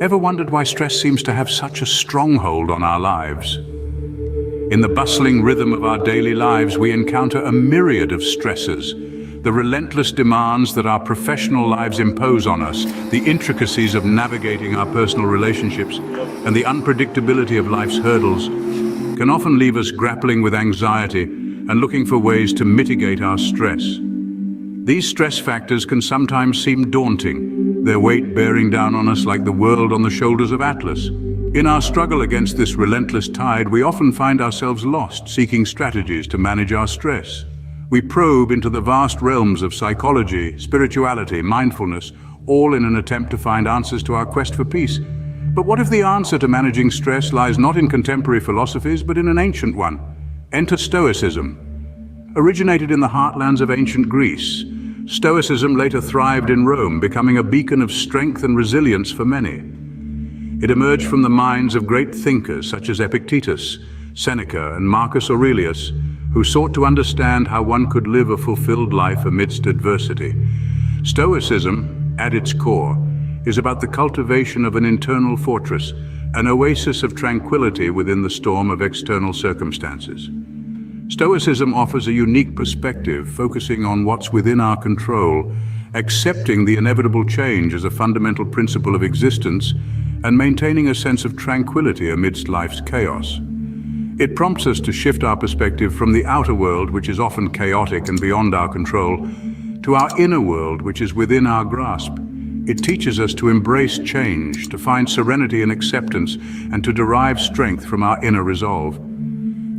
Ever wondered why stress seems to have such a stronghold on our lives? In the bustling rhythm of our daily lives, we encounter a myriad of stressors. The relentless demands that our professional lives impose on us, the intricacies of navigating our personal relationships, and the unpredictability of life's hurdles can often leave us grappling with anxiety and looking for ways to mitigate our stress. These stress factors can sometimes seem daunting, their weight bearing down on us like the world on the shoulders of Atlas. In our struggle against this relentless tide, we often find ourselves lost, seeking strategies to manage our stress. We probe into the vast realms of psychology, spirituality, mindfulness, all in an attempt to find answers to our quest for peace. But what if the answer to managing stress lies not in contemporary philosophies, but in an ancient one? Enter Stoicism. Originated in the heartlands of ancient Greece, Stoicism later thrived in Rome, becoming a beacon of strength and resilience for many. It emerged from the minds of great thinkers such as Epictetus, Seneca, and Marcus Aurelius, who sought to understand how one could live a fulfilled life amidst adversity. Stoicism, at its core, is about the cultivation of an internal fortress, an oasis of tranquility within the storm of external circumstances. Stoicism offers a unique perspective, focusing on what's within our control, accepting the inevitable change as a fundamental principle of existence, and maintaining a sense of tranquility amidst life's chaos. It prompts us to shift our perspective from the outer world, which is often chaotic and beyond our control, to our inner world, which is within our grasp. It teaches us to embrace change, to find serenity and acceptance, and to derive strength from our inner resolve.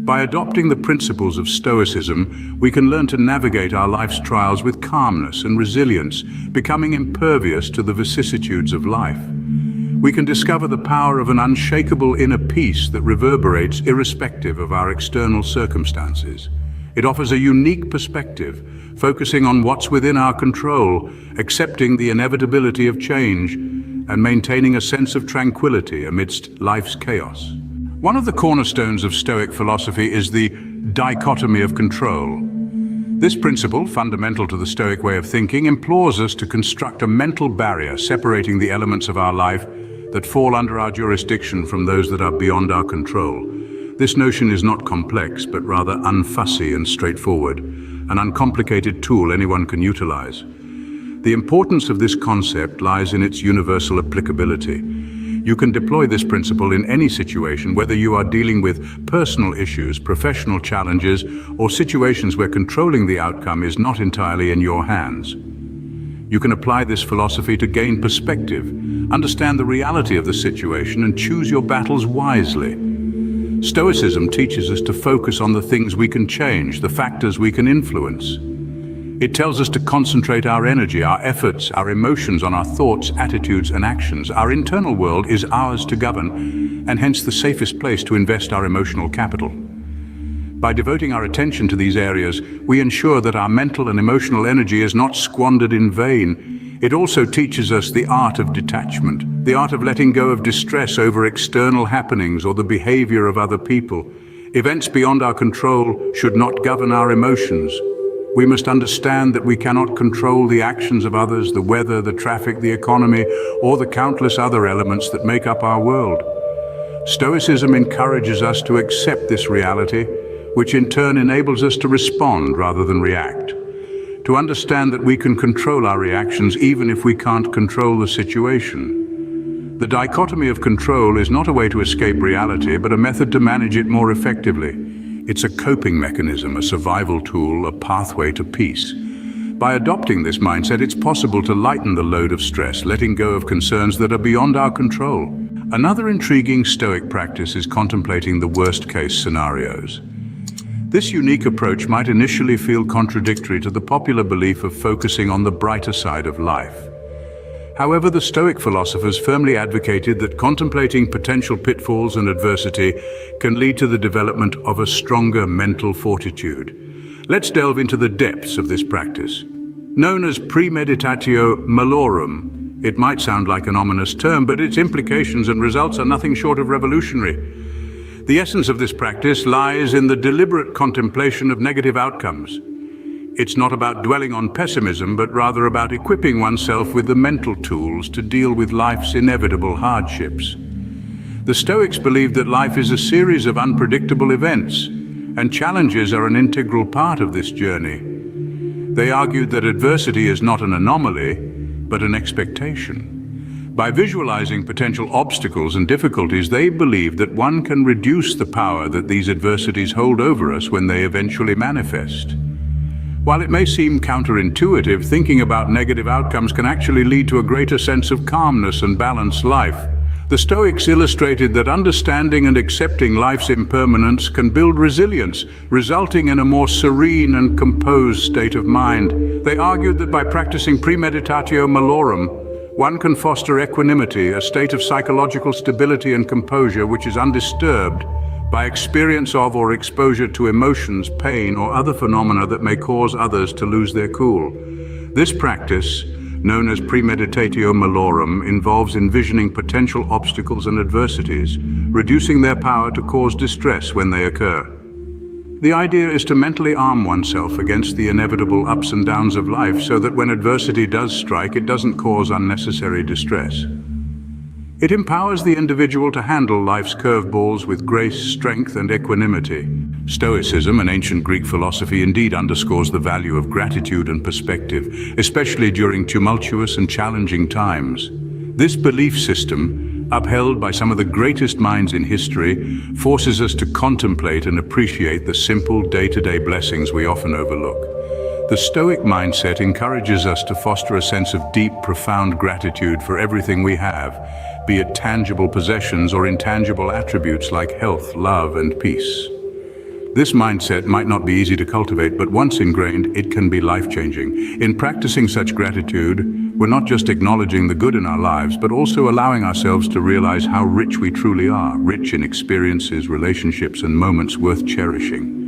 By adopting the principles of Stoicism, we can learn to navigate our life's trials with calmness and resilience, becoming impervious to the vicissitudes of life. We can discover the power of an unshakable inner peace that reverberates irrespective of our external circumstances. It offers a unique perspective, focusing on what's within our control, accepting the inevitability of change, and maintaining a sense of tranquility amidst life's chaos. One of the cornerstones of Stoic philosophy is the dichotomy of control. This principle, fundamental to the Stoic way of thinking, implores us to construct a mental barrier separating the elements of our life that fall under our jurisdiction from those that are beyond our control. This notion is not complex, but rather unfussy and straightforward, an uncomplicated tool anyone can utilize. The importance of this concept lies in its universal applicability. You can deploy this principle in any situation, whether you are dealing with personal issues, professional challenges, or situations where controlling the outcome is not entirely in your hands. You can apply this philosophy to gain perspective, understand the reality of the situation, and choose your battles wisely. Stoicism teaches us to focus on the things we can change, the factors we can influence. It tells us to concentrate our energy, our efforts, our emotions on our thoughts, attitudes, and actions. Our internal world is ours to govern, and hence the safest place to invest our emotional capital. By devoting our attention to these areas, we ensure that our mental and emotional energy is not squandered in vain. It also teaches us the art of detachment, the art of letting go of distress over external happenings or the behavior of other people. Events beyond our control should not govern our emotions. We must understand that we cannot control the actions of others, the weather, the traffic, the economy, or the countless other elements that make up our world. Stoicism encourages us to accept this reality, which in turn enables us to respond rather than react. To understand that we can control our reactions even if we can't control the situation. The dichotomy of control is not a way to escape reality, but a method to manage it more effectively. It's a coping mechanism, a survival tool, a pathway to peace. By adopting this mindset, it's possible to lighten the load of stress, letting go of concerns that are beyond our control. Another intriguing Stoic practice is contemplating the worst-case scenarios. This unique approach might initially feel contradictory to the popular belief of focusing on the brighter side of life. However, the Stoic philosophers firmly advocated that contemplating potential pitfalls and adversity can lead to the development of a stronger mental fortitude. Let's delve into the depths of this practice. Known as Premeditatio malorum, it might sound like an ominous term, but its implications and results are nothing short of revolutionary. The essence of this practice lies in the deliberate contemplation of negative outcomes. It's not about dwelling on pessimism, but rather about equipping oneself with the mental tools to deal with life's inevitable hardships. The Stoics believed that life is a series of unpredictable events, and challenges are an integral part of this journey. They argued that adversity is not an anomaly, but an expectation. By visualizing potential obstacles and difficulties, they believed that one can reduce the power that these adversities hold over us when they eventually manifest. While it may seem counterintuitive, thinking about negative outcomes can actually lead to a greater sense of calmness and balanced life. The Stoics illustrated that understanding and accepting life's impermanence can build resilience, resulting in a more serene and composed state of mind. They argued that by practicing Premeditatio malorum, one can foster equanimity, a state of psychological stability and composure which is undisturbed by experience of or exposure to emotions, pain, or other phenomena that may cause others to lose their cool. This practice, known as Premeditatio malorum, involves envisioning potential obstacles and adversities, reducing their power to cause distress when they occur. The idea is to mentally arm oneself against the inevitable ups and downs of life so that when adversity does strike, it doesn't cause unnecessary distress. It empowers the individual to handle life's curveballs with grace, strength, and equanimity. Stoicism, an ancient Greek philosophy, indeed underscores the value of gratitude and perspective, especially during tumultuous and challenging times. This belief system, upheld by some of the greatest minds in history, forces us to contemplate and appreciate the simple day-to-day blessings we often overlook. The Stoic mindset encourages us to foster a sense of deep, profound gratitude for everything we have, be it tangible possessions or intangible attributes like health, love, and peace. This mindset might not be easy to cultivate, but once ingrained, it can be life-changing. In practicing such gratitude, we're not just acknowledging the good in our lives, but also allowing ourselves to realize how rich we truly are, rich in experiences, relationships, and moments worth cherishing.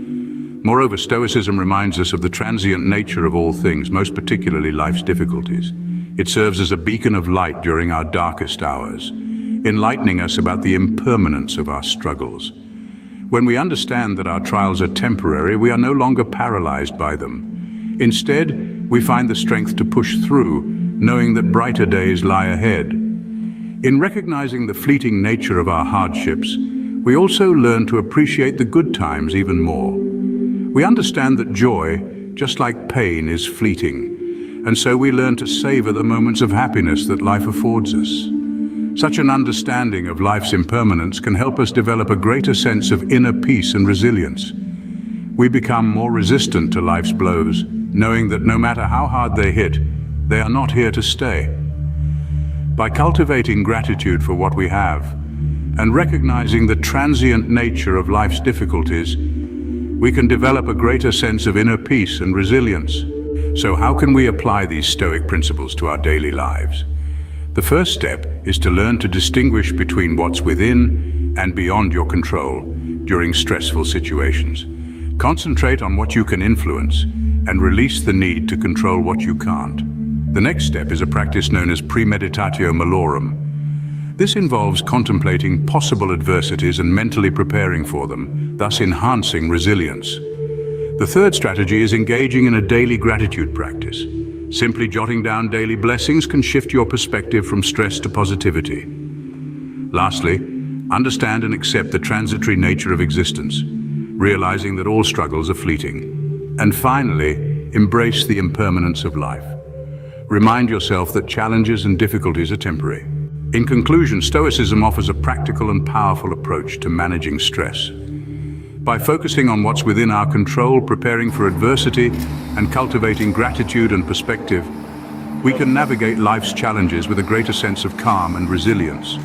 Moreover, Stoicism reminds us of the transient nature of all things, most particularly life's difficulties. It serves as a beacon of light during our darkest hours, enlightening us about the impermanence of our struggles. When we understand that our trials are temporary, we are no longer paralyzed by them. Instead, we find the strength to push through, knowing that brighter days lie ahead. In recognizing the fleeting nature of our hardships, we also learn to appreciate the good times even more. We understand that joy, just like pain, is fleeting, and so we learn to savor the moments of happiness that life affords us. Such an understanding of life's impermanence can help us develop a greater sense of inner peace and resilience. We become more resistant to life's blows, knowing that no matter how hard they hit, they are not here to stay. By cultivating gratitude for what we have and recognizing the transient nature of life's difficulties, we can develop a greater sense of inner peace and resilience. So how can we apply these Stoic principles to our daily lives? The first step is to learn to distinguish between what's within and beyond your control during stressful situations. Concentrate on what you can influence and release the need to control what you can't. The next step is a practice known as Premeditatio malorum. This involves contemplating possible adversities and mentally preparing for them, thus enhancing resilience. The third strategy is engaging in a daily gratitude practice. Simply jotting down daily blessings can shift your perspective from stress to positivity. Lastly, understand and accept the transitory nature of existence, realizing that all struggles are fleeting. And finally, embrace the impermanence of life. Remind yourself that challenges and difficulties are temporary. In conclusion, Stoicism offers a practical and powerful approach to managing stress. By focusing on what's within our control, preparing for adversity, and cultivating gratitude and perspective, we can navigate life's challenges with a greater sense of calm and resilience.